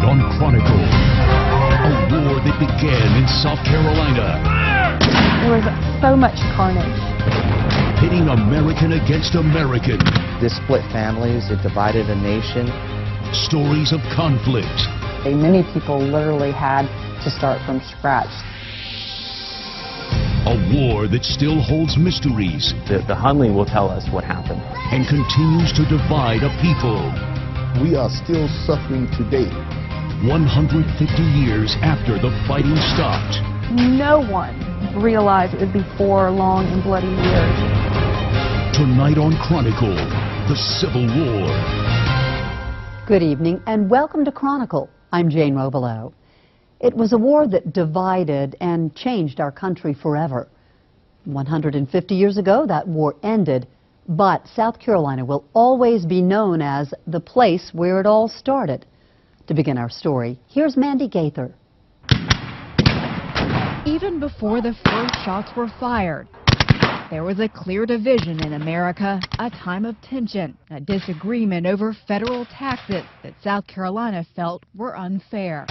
on Chronicle. A war that began in South Carolina. There was so much carnage. Pitting American against American. This split families, it divided a nation. Stories of conflict. Many people literally had to start from scratch. A war that still holds mysteries. The Hunley will tell us what happened. And continues to divide a people. We are still suffering today. 150 years after the fighting stopped. No one realized it would be 4 long and bloody years. Tonight on Chronicle, the Civil War. Good evening and welcome to Chronicle. I'm Jane Robelo. It was a war that divided and changed our country forever. 150 years ago, that war ended, but South Carolina will always be known as the place where it all started. To begin our story, here's Mandy Gaither. Even before the first shots were fired, there was a clear division in America, a time of tension, a disagreement over federal taxes that South Carolina felt were unfair.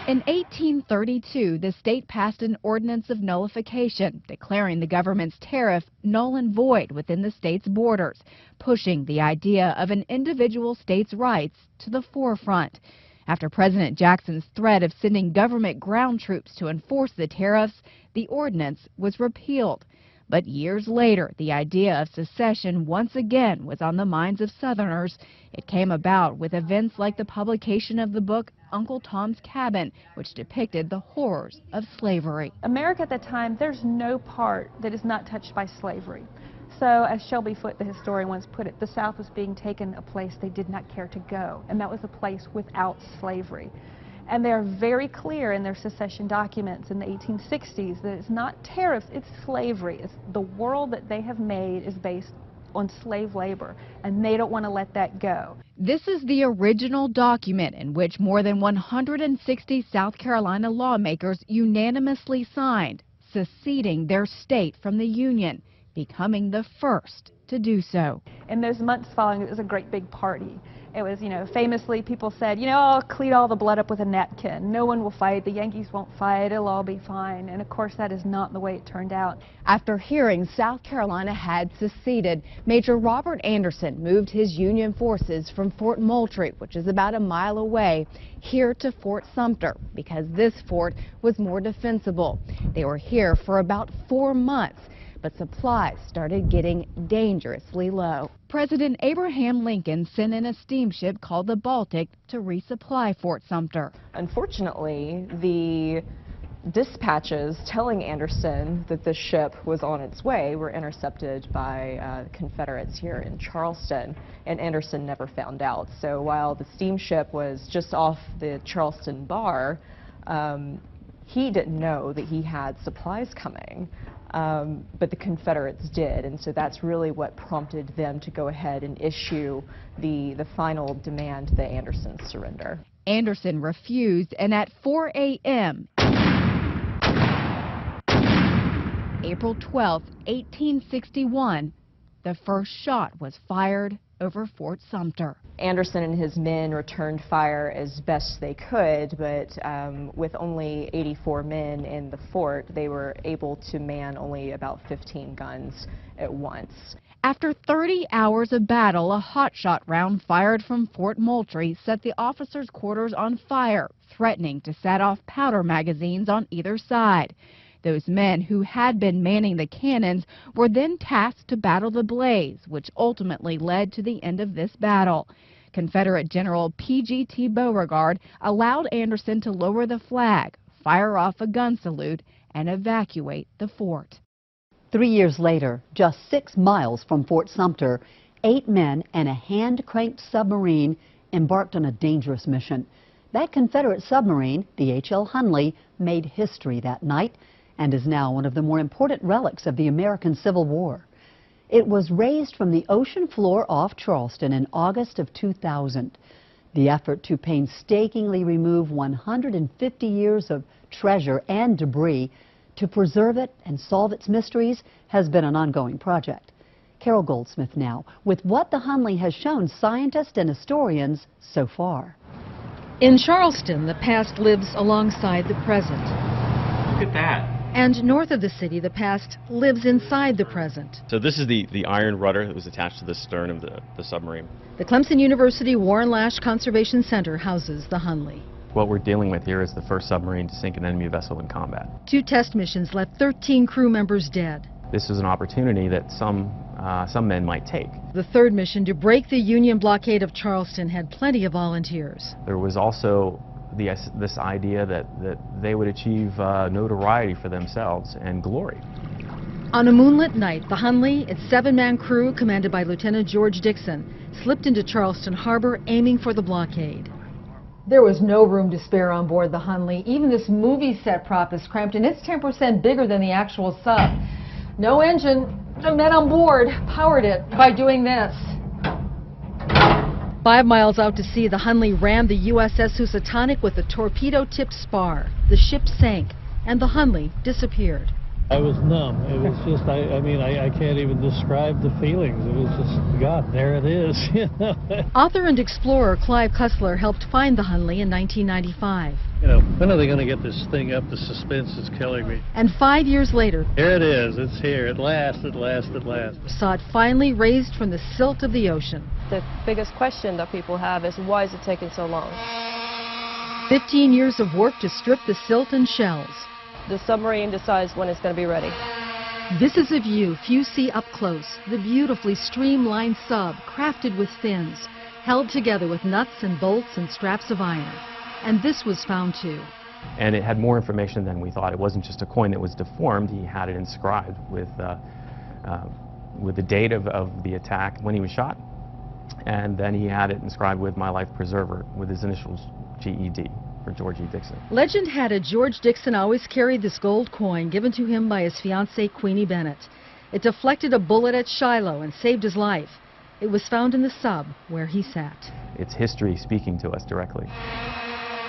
In 1832, the state passed an ordinance of nullification, declaring the government's tariff null and void within the state's borders, pushing the idea of an individual state's rights to the forefront. After President Jackson's threat of sending government ground troops to enforce the tariffs, the ordinance was repealed. But years later, the idea of secession once again was on the minds of Southerners. It came about with events like the publication of the book Uncle Tom's Cabin, which depicted the horrors of slavery. America at that time, there's no part that is not touched by slavery. So, as Shelby Foote, the historian, once put it, the South was being taken a place they did not care to go, and that was a place without slavery. And they're very clear in their secession documents in the 1860s that it's not tariffs, it's slavery. It's the world that they have made is based on slave labor, and they don't want to let that go. This is the original document in which more than 160 South Carolina lawmakers unanimously signed, seceding their state from the Union, becoming the first to do so. In those months following, it was a great big party. It was, famously people said, I'll clean all the blood up with a napkin. No one will fight. The Yankees won't fight. It'll all be fine. And of course, that is not the way it turned out. After hearing South Carolina had seceded, Major Robert Anderson moved his Union forces from Fort Moultrie, which is about a mile away, here to Fort Sumter, because this fort was more defensible. They were here for about 4 months. But supplies started getting dangerously low. President Abraham Lincoln sent in a steamship called the Baltic to resupply Fort Sumter. Unfortunately, the dispatches telling Anderson that the ship was on its way were intercepted by Confederates here in Charleston, and Anderson never found out. So while the steamship was just off the Charleston bar, he didn't know that he had supplies coming. But the Confederates did, and so that's really what prompted them to go ahead and issue the final demand that Anderson surrender. Anderson refused, and at 4 a.m., April 12, 1861, the first shot was fired over Fort Sumter. Anderson and his men returned fire as best they could, but with only 84 men in the fort, they were able to man only about 15 guns at once. After 30 hours of battle, a hotshot round fired from Fort Moultrie set the officers' quarters on fire, threatening to set off powder magazines on either side. Those men who had been manning the cannons were then tasked to battle the blaze, which ultimately led to the end of this battle. Confederate General P.G.T. Beauregard allowed Anderson to lower the flag, fire off a gun salute, and evacuate the fort. 3 years later, just 6 miles from Fort Sumter, 8 men and a hand-cranked submarine embarked on a dangerous mission. That Confederate submarine, the H.L. Hunley, made history that night and is now one of the more important relics of the American Civil War. It was raised from the ocean floor off Charleston in August of 2000. The effort to painstakingly remove 150 years of treasure and debris to preserve it and solve its mysteries has been an ongoing project. Carol Goldsmith now with what the Hunley has shown scientists and historians so far. In Charleston, the past lives alongside the present. Look at that. And north of the city, the past lives inside the present. So this is the iron rudder that was attached to the stern of the submarine. The Clemson University Warren Lash Conservation Center houses the Hunley. What we're dealing with here is the first submarine to sink an enemy vessel in combat. 2 test missions left 13 crew members dead. This is an opportunity that some men might take. The 3rd mission to break the Union blockade of Charleston had plenty of volunteers. There was also this idea that they would achieve notoriety for themselves and glory. On a moonlit night, the Hunley, its 7-man crew, commanded by Lieutenant George Dixon, slipped into Charleston Harbor, aiming for the blockade. There was no room to spare on board the Hunley. Even this movie set prop is cramped, and it's 10% bigger than the actual sub. No engine. The men on board powered it by doing this. 5 miles out to sea, the Hunley rammed the USS Housatonic with a torpedo-tipped spar. The ship sank, and the Hunley disappeared. I was numb. It was just, I can't even describe the feelings. It was just, God, there it is. You know? Author and explorer Clive Cussler helped find the Hunley in 1995. You know, when are they going to get this thing up? The suspense is killing me. And 5 years later, here it is. It's here. At last, at last, at last. Saw it finally raised from the silt of the ocean. The biggest question that people have is, why is it taking so long? 15 years of work to strip the silt and shells. The submarine decides when it's going to be ready. This is a view few see up close. The beautifully streamlined sub, crafted with fins, held together with nuts and bolts and straps of iron. And this was found too. And it had more information than we thought. It wasn't just a coin that was deformed. He had it inscribed with the date of the attack when he was shot. And then he had it inscribed with my life preserver, with his initials GED. For George E. Dixon. Legend had it George Dixon always carried this gold coin given to him by his fiancée Queenie Bennett. It deflected a bullet at Shiloh and saved his life. It was found in the sub where he sat. It's history speaking to us directly.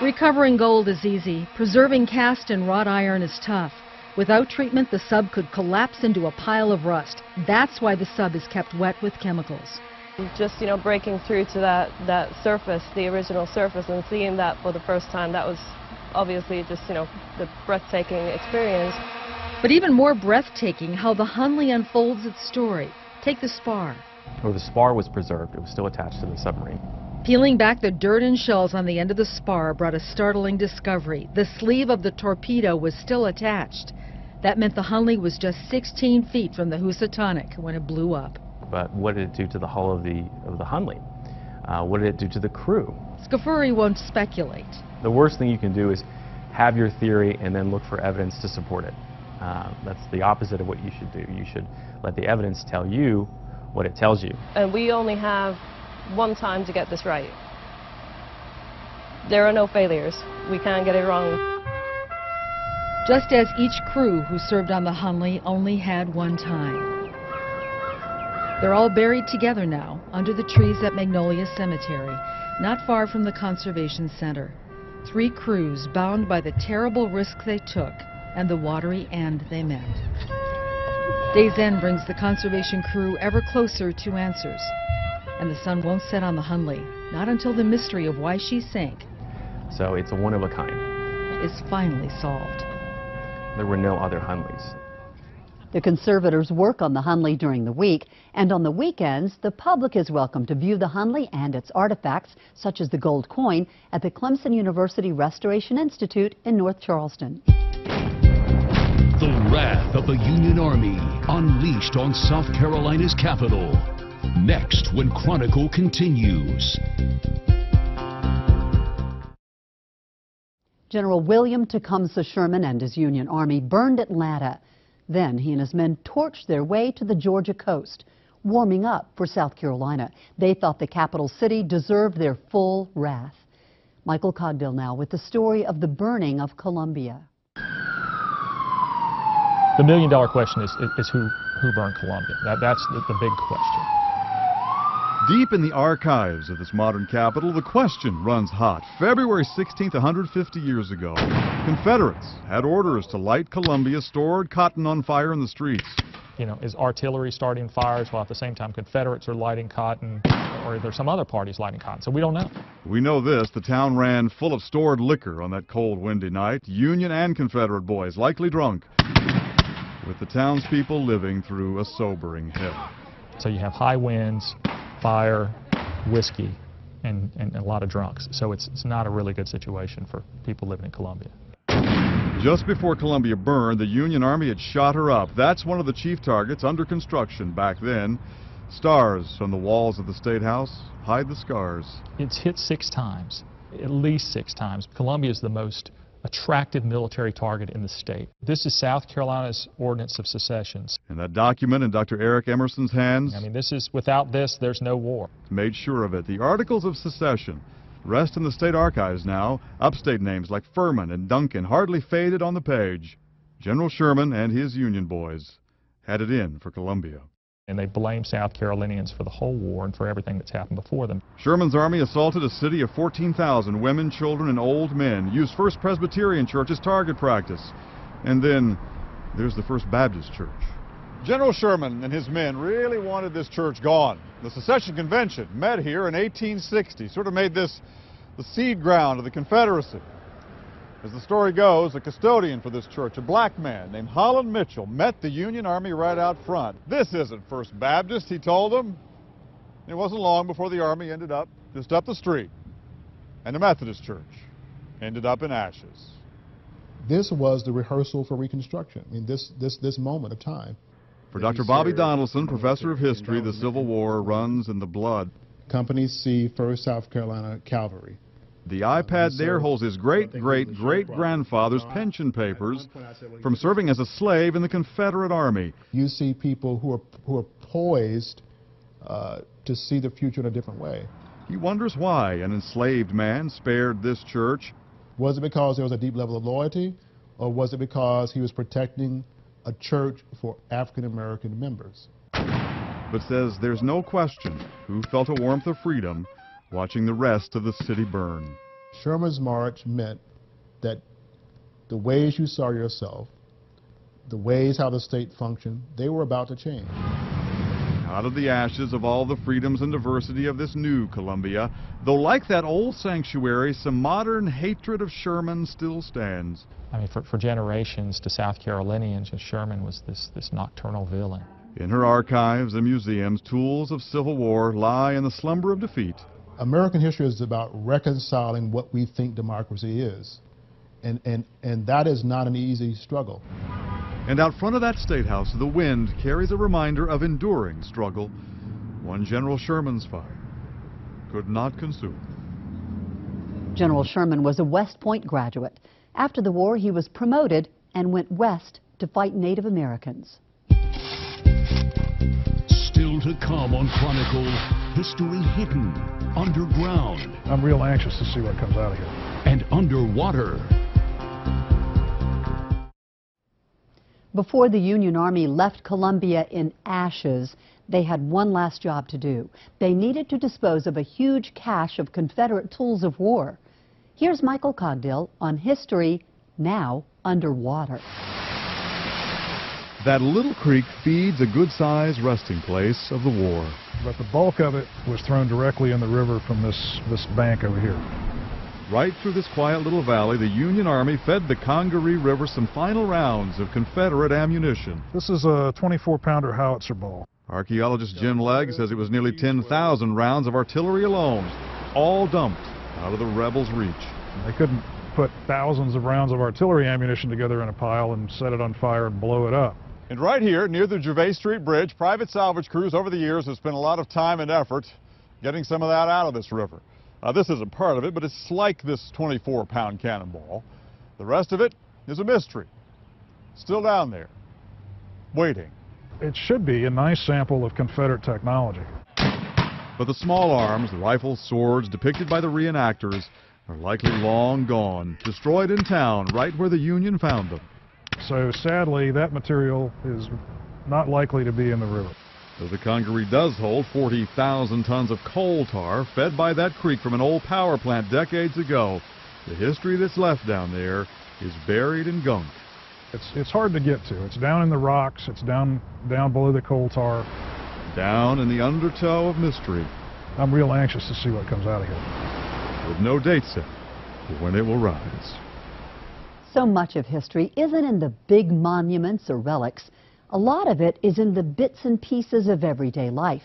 Recovering gold is easy. Preserving cast and wrought iron is tough. Without treatment, the sub could collapse into a pile of rust. That's why the sub is kept wet with chemicals. Just, breaking through to that surface, the original surface, and seeing that for the first time, that was obviously just, the breathtaking experience. But even more breathtaking, how the Hunley unfolds its story. Take the spar. Well, the spar was preserved. It was still attached to the submarine. Peeling back the dirt and shells on the end of the spar brought a startling discovery. The sleeve of the torpedo was still attached. That meant the Hunley was just 16 feet from the Housatonic when it blew up. But what did it do to the hull of the Hunley? What did it do to the crew? Scafuri won't speculate. The worst thing you can do is have your theory and then look for evidence to support it. That's the opposite of what you should do. You should let the evidence tell you what it tells you. And we only have one time to get this right. There are no failures. We can't get it wrong. Just as each crew who served on the Hunley only had one time. They're all buried together now under the trees at Magnolia Cemetery, not far from the Conservation Center. 3 crews bound by the terrible risk they took and the watery end they met. Day's end brings the conservation crew ever closer to answers. And the sun won't set on the Hunley, not until the mystery of why she sank. So it's a one of a kind. Is finally solved. There were no other Hunleys. The conservators work on the Hunley during the week, and on the weekends, the public is welcome to view the Hunley and its artifacts, such as the gold coin, at the Clemson University Restoration Institute in North Charleston. The wrath of the Union Army unleashed on South Carolina's capital. Next, when Chronicle continues. General William Tecumseh Sherman and his Union Army burned Atlanta. Then he and his men torched their way to the Georgia coast, warming up for South Carolina. They thought the capital city deserved their full wrath. Michael Cogdill now with the story of the burning of Columbia. The million-dollar question is who burned Columbia. That's the big question. Deep in the archives of this modern capital, the question runs hot. February 16th, 150 years ago, Confederates had orders to light Columbia's stored cotton on fire in the streets. is artillery starting fires while at the same time Confederates are lighting cotton, or there's some other parties lighting cotton? So we don't know. We know this, the town ran full of stored liquor on that cold, windy night, Union and Confederate boys, likely drunk, with the townspeople living through a sobering hell. So you have high winds, fire, whiskey, and a lot of drunks. So it's not a really good situation for people living in Columbia. Just before Columbia burned, the Union Army had shot her up. That's one of the chief targets under construction back then. Stars on the walls of the State House hide the scars. It's hit 6 times, at least 6 times. Columbia is the most attractive military target in the state. This is South Carolina's Ordinance of Secession. And that document in Dr. Eric Emerson's hands? I mean, without this, there's no war. Made sure of it. The Articles of Secession rest in the state archives now. Upstate names like Furman and Duncan hardly faded on the page. General Sherman and his Union boys had it in for Columbia. And they blame South Carolinians for the whole war and for everything that's happened before them. Sherman's army assaulted a city of 14,000 women, children, and old men, used First Presbyterian Church as target practice. And then there's the First Baptist Church. General Sherman and his men really wanted this church gone. The Secession Convention met here in 1860, sort of made this the seed ground of the Confederacy. As the story goes, the custodian for this church, a black man named Holland Mitchell, met the Union Army right out front. This isn't First Baptist, he told them. It wasn't long before the Army ended up just up the street, and the Methodist Church ended up in ashes. This was the rehearsal for Reconstruction. I mean, this moment of time. For Dr. Bobby Donaldson, professor of history, the Civil War runs in the blood. Company C, 1st South Carolina Cavalry. The iPad there holds his great-great-great-grandfather's pension papers from serving as a slave in the Confederate Army. You see people who are poised to see the future in a different way. He wonders why an enslaved man spared this church. Was it because there was a deep level of loyalty, or was it because he was protecting a church for African-American members? But says there's no question who felt a warmth of freedom watching the rest of the city burn. Sherman's march meant that the ways you saw yourself, the ways how the state functioned, they were about to change. Out of the ashes of all the freedoms and diversity of this new Columbia, though like that old sanctuary, some modern hatred of Sherman still stands. I mean, for generations to South Carolinians, Sherman was this nocturnal villain. In her archives and museums, tools of Civil War lie in the slumber of defeat. American history is about reconciling what we think democracy is. And that is not an easy struggle. And out front of that State House, the wind carries a reminder of enduring struggle, one General Sherman's fire could not consume. General Sherman was a West Point graduate. After the war, he was promoted and went west to fight Native Americans. Still to come on Chronicle, history hidden, underground. I'm real anxious to see what comes out of here. And underwater. Before the Union Army left Columbia in ashes, they had one last job to do. They needed to dispose of a huge cache of Confederate tools of war. Here's Michael Cogdill on history now underwater. That little creek feeds a good-sized resting place of the war. But the bulk of it was thrown directly in the river from this bank over here. Right through this quiet little valley, the Union Army fed the Congaree River some final rounds of Confederate ammunition. This is a 24-pounder howitzer ball. Archaeologist Jim Legg says it was nearly 10,000 rounds of artillery alone, all dumped out of the rebels' reach. They couldn't put thousands of rounds of artillery ammunition together in a pile and set it on fire and blow it up. And right here, near the Gervais Street Bridge, private salvage crews over the years have spent a lot of time and effort getting some of that out of this river. This isn't part of it, but it's like this 24-pound cannonball. The rest of it is a mystery. Still down there, waiting. It should be a nice sample of Confederate technology. But the small arms, the rifles, swords depicted by the reenactors are likely long gone, destroyed in town right where the Union found them. So sadly, that material is not likely to be in the river. Though the Congaree does hold 40,000 tons of coal tar fed by that creek from an old power plant decades ago, the history that's left down there is buried in gunk It's hard to get to. It's down in the rocks. It's down below the coal tar. Down in the undertow of mystery. I'm real anxious to see what comes out of here. With no date set for when it will rise. So much of history isn't in the big monuments or relics. A lot of it is in the bits and pieces of everyday life.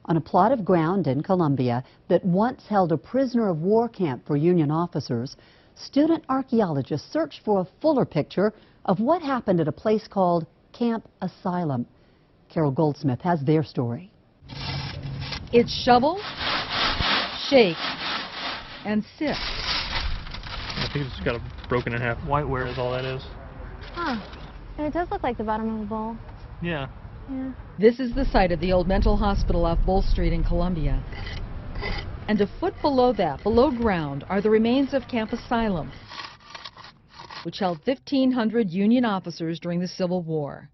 On a plot of ground in Colombia that once held a prisoner of war camp for Union officers, student archaeologists searched for a fuller picture of what happened at a place called Camp Asylum. Carol Goldsmith has their story. It's shovel, shake, and sift. I think it's got a broken in half whiteware is all that is. Huh. And it does look like the bottom of a bowl. Yeah. Yeah. This is the site of the old mental hospital off Bull Street in Columbia. And a foot below that, below ground, are the remains of Camp Asylum, which held 1,500 Union officers during the Civil War.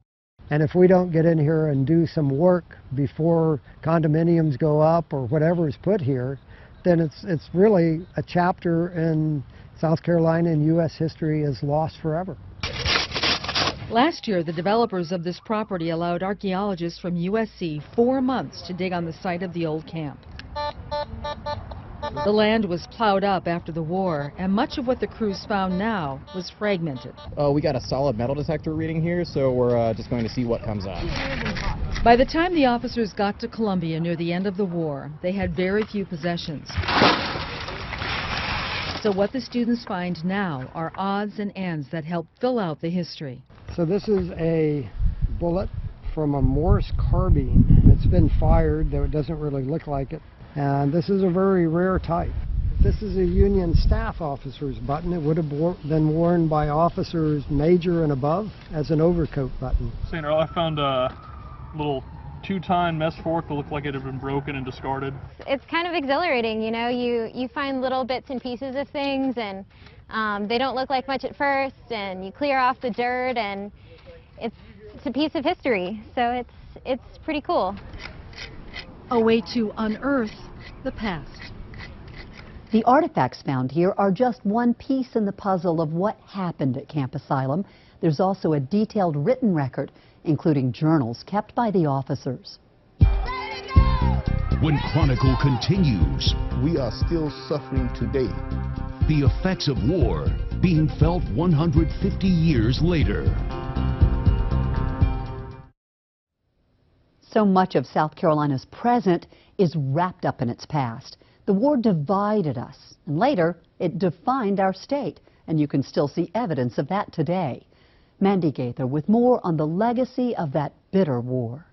And if we don't get in here and do some work before condominiums go up or whatever is put here, then it's really a chapter in South Carolina and U.S. history is lost forever. Last year, the developers of this property allowed archaeologists from USC 4 months to dig on the site of the old camp. The land was plowed up after the war, and much of what the crews found now was fragmented. We got a solid metal detector reading here, so we're just going to see what comes out. By the time the officers got to Columbia near the end of the war, they had very few possessions. So what the students find now are odds and ends that help fill out the history. So this is a bullet from a Morse carbine. It's been fired, though it doesn't really look like it. And this is a very rare type. This is a Union staff officer's button. It would have been worn by officers major and above as an overcoat button. St. Earl, I found a little 2-ton mess fork that looked like it had been broken and discarded. It's kind of exhilarating, you know, you find little bits and pieces of things, and they don't look like much at first, and you clear off the dirt, and it's a piece of history, so it's pretty cool. A way to unearth the past. The artifacts found here are just one piece in the puzzle of what happened at Camp Asylum. There's also a detailed written record, including journals kept by the officers. When Chronicle continues, we are still suffering today. The effects of war being felt 150 years later. So much of South Carolina's present is wrapped up in its past. The war divided us, and later it defined our state, and you can still see evidence of that today. Mandy Gaither with more on the legacy of that bitter war.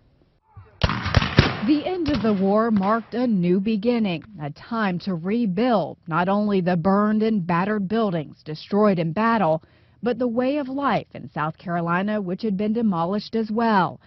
The end of the war marked a new beginning, a time to rebuild not only the burned and battered buildings destroyed in battle, but the way of life in South Carolina, which had been demolished as well.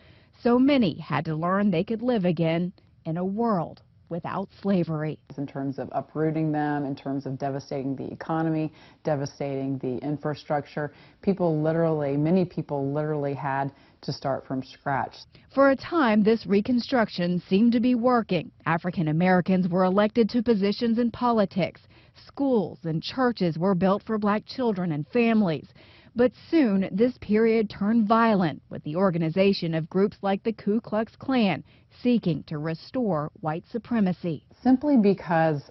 So many had to learn they could live again in a world without slavery. In terms of uprooting them, in terms of devastating the economy, devastating the infrastructure, many people literally had to start from scratch. For a time, this reconstruction seemed to be working. African Americans were elected to positions in politics. Schools and churches were built for black children and families. But soon, this period turned violent, with the organization of groups like the Ku Klux Klan seeking to restore white supremacy. Simply because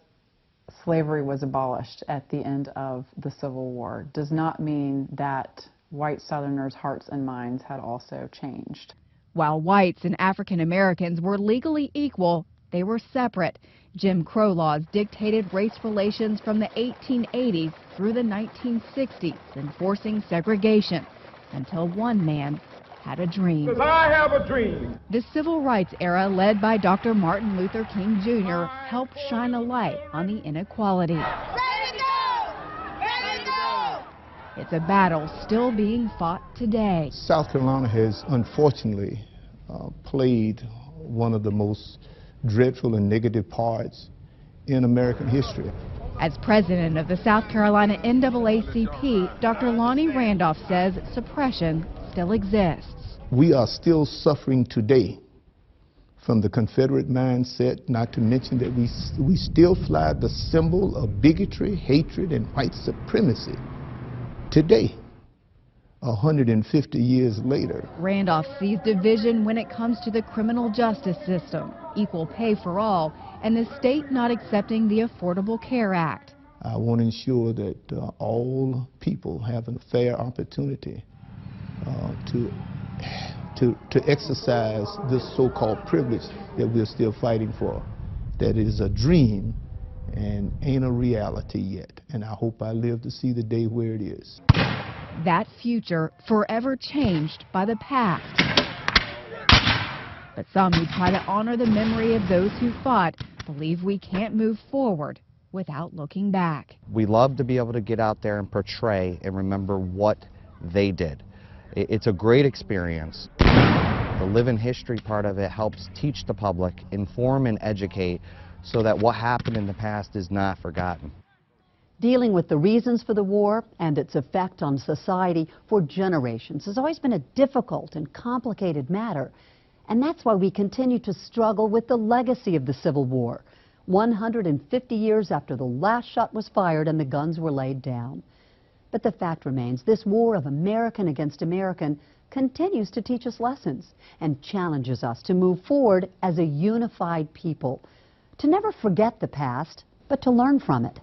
slavery was abolished at the end of the Civil War does not mean that white Southerners' hearts and minds had also changed. While whites and African Americans were legally equal, they were separate. Jim Crow laws dictated race relations from the 1880s through the 1960s, enforcing segregation, until one man had a dream. Because I have a dream. The civil rights era, led by Dr. Martin Luther King Jr., helped shine a light on the inequality. Let it go! Let it go! It's a battle still being fought today. South Carolina has unfortunately played one of the most dreadful and negative parts in American history. As president of the South Carolina NAACP, Dr. Lonnie Randolph says suppression still exists. We are still suffering today from the Confederate mindset, not to mention that we still fly the symbol of bigotry, hatred, and white supremacy today. 150 years later. Randolph sees division when it comes to the criminal justice system, equal pay for all, and the state not accepting the Affordable Care Act. I want to ensure that all people have a fair opportunity to exercise this so-called privilege that we're still fighting for. That is a dream and ain't a reality yet. And I hope I live to see the day where it is. That future forever changed by the past. But some who try to honor the memory of those who fought believe we can't move forward without looking back. We love to be able to get out there and portray and remember what they did. It's a great experience. The live in history part of it helps teach the public, inform and educate so that what happened in the past is not forgotten. Dealing with the reasons for the war and its effect on society for generations has always been a difficult and complicated matter. And that's why we continue to struggle with the legacy of the Civil War, 150 years after the last shot was fired and the guns were laid down. But the fact remains, this war of American against American continues to teach us lessons and challenges us to move forward as a unified people, to never forget the past, but to learn from it.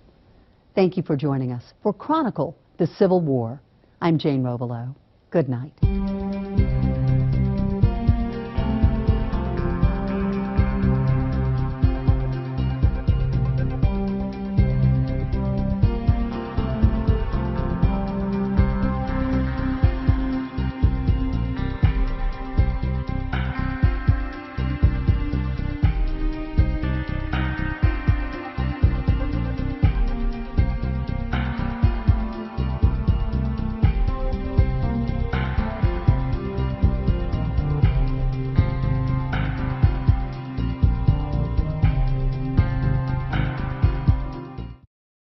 Thank you for joining us for Chronicle, the Civil War. I'm Jane Rovelo. Good night.